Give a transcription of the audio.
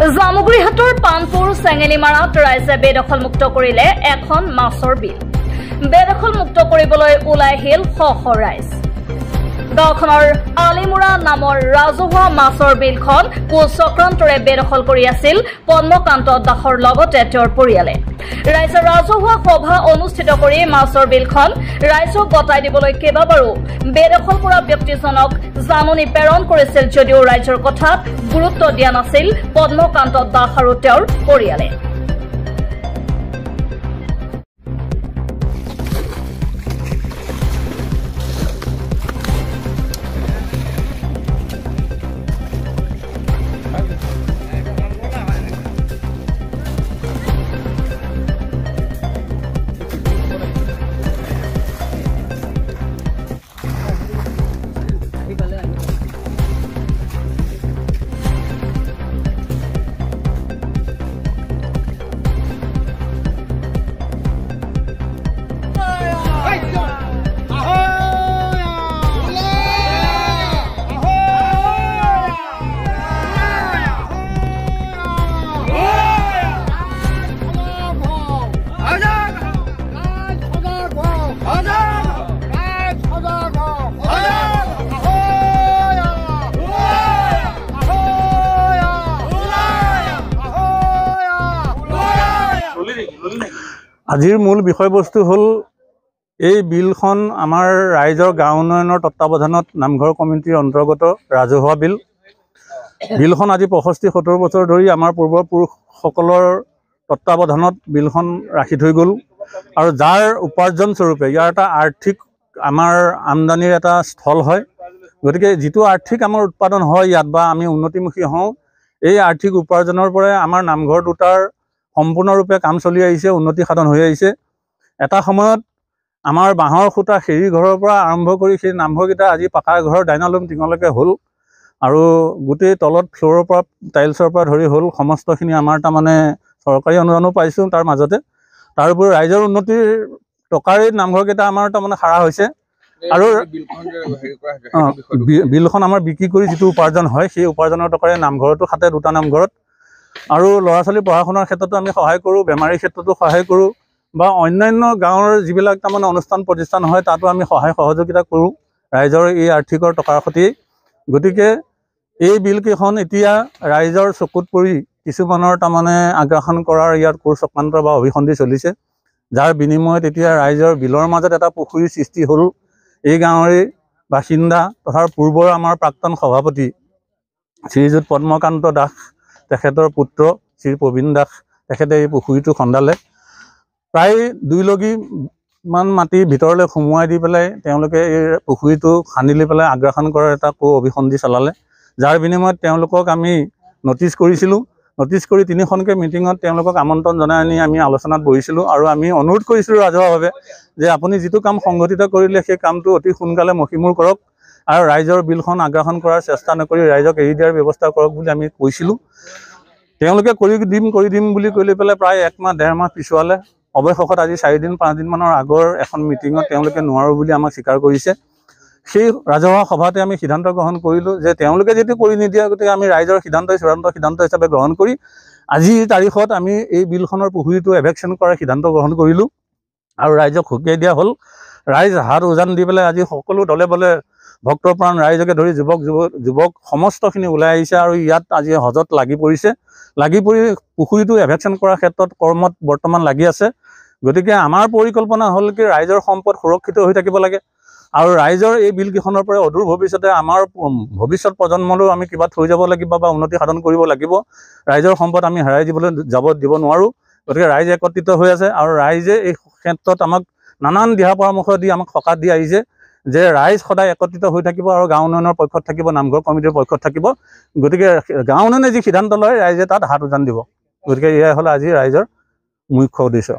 জামুগুৰিহাটৰ পানপুৰ চেঙেলিমাৰাত ৰাইজে বেদখলমুক্ত কৰিলে এখন মাছৰ বিল। বেদখলমুক্ত কৰিবলৈ ওলাই আহিল শ শ ৰাইজ। গাঁওখনৰ আলিমুৰা নামৰ ৰাজহুৱা মাছৰ বিলখন কুচক্ৰান্তৰে বেদখল কৰি আছিল পদ্মকান্ত দাসৰ লগতে তেওঁৰ পৰিয়ালে। ৰাইজে ৰাজহুৱা সভা অনুষ্ঠিত কৰি মাছৰ বিলখন ৰাইজক গতাই দিবলৈ কেইবাবাৰো বেদখল কৰা ব্যক্তিজনক জাননী প্ৰেৰণ কৰিছিল যদিও ৰাইজৰ কথাত গুৰুত্ব দিয়া নাছিল পদ্মকান্ত দাস আৰু তেওঁৰ পৰিয়ালে। আজিৰ মূল বিষয়বস্তু হ'ল এই বিলখন আমাৰ ৰাইজৰ গাঁও উন্নয়নৰ তত্ত্বাৱধানত নামঘৰ কমিটিৰ অন্তৰ্গত ৰাজহুৱা বিল। বিলখন আজি 65-70 বছৰ ধৰি আমাৰ পূৰ্বপুৰুষসকলৰ তত্ত্বাৱধানত বিলখন ৰাখি থৈ গ'ল আৰু যাৰ উপাৰ্জন স্বৰূপে ইয়াৰ এটা আৰ্থিক আমাৰ আমদানিৰ এটা স্থল হয়। গতিকে যিটো আৰ্থিক আমাৰ উৎপাদন হয় ইয়াত বা আমি উন্নতিমুখী হওঁ, এই আৰ্থিক উপাৰ্জনৰ পৰাই আমাৰ নামঘৰ দুটাৰ সম্পূৰ্ণৰূপে কাম চলি আহিছে, উন্নতি সাধন হৈ আহিছে। এটা সময়ত আমাৰ বাঁহৰ খুঁটা খেৰী ঘৰৰ পৰা আৰম্ভ কৰি সেই নামঘৰকেইটা আজি পাকা ঘৰৰ ডাইনালুম টিঙলৈকে হ'ল আৰু গোটেই তলত ফ্ল'ৰৰ পৰা টাইলছৰ পৰা ধৰি হ'ল সমস্তখিনি আমাৰ তাৰমানে চৰকাৰী অনুদানো পাইছোঁ তাৰ মাজতে। তাৰ উপৰি ৰাইজৰ উন্নতিৰ টকাৰে নামঘৰকেইটা আমাৰ তাৰমানে সাৰা হৈছে আৰু বিলখন আমাৰ বিক্ৰী কৰি যিটো উপাৰ্জন হয় সেই উপাৰ্জনৰ টকাৰে নামঘৰতো খাটে, দুটা নামঘৰত। আৰু ল'ৰা ছোৱালী পঢ়া শুনাৰ ক্ষেত্ৰতো আমি সহায় কৰোঁ, বেমাৰীৰ ক্ষেত্ৰতো সহায় কৰোঁ বা অন্যান্য গাঁৱৰ যিবিলাক তাৰমানে অনুষ্ঠান প্ৰতিষ্ঠান হয় তাতো আমি সহায় সহযোগিতা কৰোঁ ৰাইজৰ এই আৰ্থিকৰ টকাৰ সৈতে। গতিকে এই বিলকেইখন এতিয়া ৰাইজৰ চকুত পৰি কিছুমানৰ তাৰমানে আগ্ৰাসন কৰাৰ ইয়াত কোৰ চক্ৰান্ত বা অভিসন্ধি চলিছে, যাৰ বিনিময়ত এতিয়া ৰাইজৰ বিলৰ মাজত এটা পুখুৰীৰ সৃষ্টি হ'ল। এই গাঁৱৰে বাসিন্দা তথা পূৰ্বৰ আমাৰ প্ৰাক্তন সভাপতি শ্ৰীযুত পদ্মকান্ত দাস, তেখেতৰ পুত্ৰ শ্ৰী প্ৰবীণ দাস, তেখেতে এই পুখুৰীটো খন্দালে। প্ৰায় 2 লগিমান মাটি ভিতৰলৈ সোমোৱাই দি পেলাই তেওঁলোকে এই পুখুৰীটো খান্দি লৈ পেলাই আগ্ৰাসন কৰাৰ এটা অভিসন্ধি চলালে, যাৰ বিনিময়ত তেওঁলোকক আমি ন'টিছ কৰিছিলোঁ। ন'টিছ কৰি 3খনকৈ মিটিঙত তেওঁলোকক আমন্ত্ৰণ জনাই আনি আমি আলোচনাত বহিছিলোঁ আৰু আমি অনুৰোধ কৰিছিলোঁ ৰাজহুৱাভাৱে যে আপুনি যিটো কাম সংগঠিত কৰিলে সেই কামটো অতি সোনকালে মষিমূৰ কৰক আৰু ৰাইজৰ বিলখন আগ্ৰাসন কৰাৰ চেষ্টা নকৰি ৰাইজক এৰি দিয়াৰ ব্যৱস্থা কৰক বুলি আমি কৈছিলোঁ। তেওঁলোকে কৰি দিম বুলি কৈ লৈ পেলাই প্ৰায় 1 মাহ 1.5 মাহ পিছুৱালে। অৱশেষত আজি 4 দিন 5 দিনমানৰ আগৰ এখন মিটিঙত তেওঁলোকে নোৱাৰোঁ বুলি আমাক স্বীকাৰ কৰিছে। সেই ৰাজহুৱা সভাতে আমি সিদ্ধান্ত গ্ৰহণ কৰিলোঁ যে তেওঁলোকে যদি কৰি নিদিয়ে, গতিকে আমি ৰাইজৰ চূড়ান্ত সিদ্ধান্ত হিচাপে গ্ৰহণ কৰি আজিৰ তাৰিখত আমি এই বিলখনৰ পুখুৰীটো এভেকশ্যন কৰাৰ সিদ্ধান্ত গ্ৰহণ কৰিলোঁ আৰু ৰাইজক সকীয়াই দিয়া হ'ল। ৰাইজ হাত উজান দি পেলাই আজি সকলো দলে বলে ভক্তপ্ৰাণ ৰাইজকে ধৰি যুৱক সমস্তখিনি ওলাই আহিছে আৰু ইয়াত আজি হজত লাগি পৰিছে। লাগি পৰি পুখুৰীটো এভেকশ্যন কৰাৰ ক্ষেত্ৰত কৰ্মত বৰ্তমান লাগি আছে। গতিকে আমাৰ পৰিকল্পনা হ'ল কি ৰাইজৰ সম্পদ সুৰক্ষিত হৈ থাকিব লাগে আৰু ৰাইজৰ এই বিলকেইখনৰ পৰা অদূৰ ভৱিষ্যতে আমাৰ ভৱিষ্যত প্ৰজন্মলৈও আমি কিবা থৈ যাব লাগিব বা উন্নতি সাধন কৰিব লাগিব। ৰাইজৰ সম্পদ আমি হেৰাই দিব নোৱাৰোঁ। গতিকে ৰাইজ একত্ৰিত হৈ আছে আৰু ৰাইজে এই ক্ষেত্ৰত আমাক নানান দিহা পৰামৰ্শ দি আমাক সকাহ দি আহিছে যে ৰাইজ সদায় একত্ৰিত হৈ থাকিব আৰু গাঁও উন্নয়নৰ পক্ষত থাকিব, নামঘৰ কমিটিৰ পক্ষত থাকিব। গতিকে গাঁও উন্নয়নে যি সিদ্ধান্ত লয় ৰাইজে তাত হাত উজান দিব। গতিকে এয়াই হ'ল আজি ৰাইজৰ মুখ্য উদ্দেশ্য।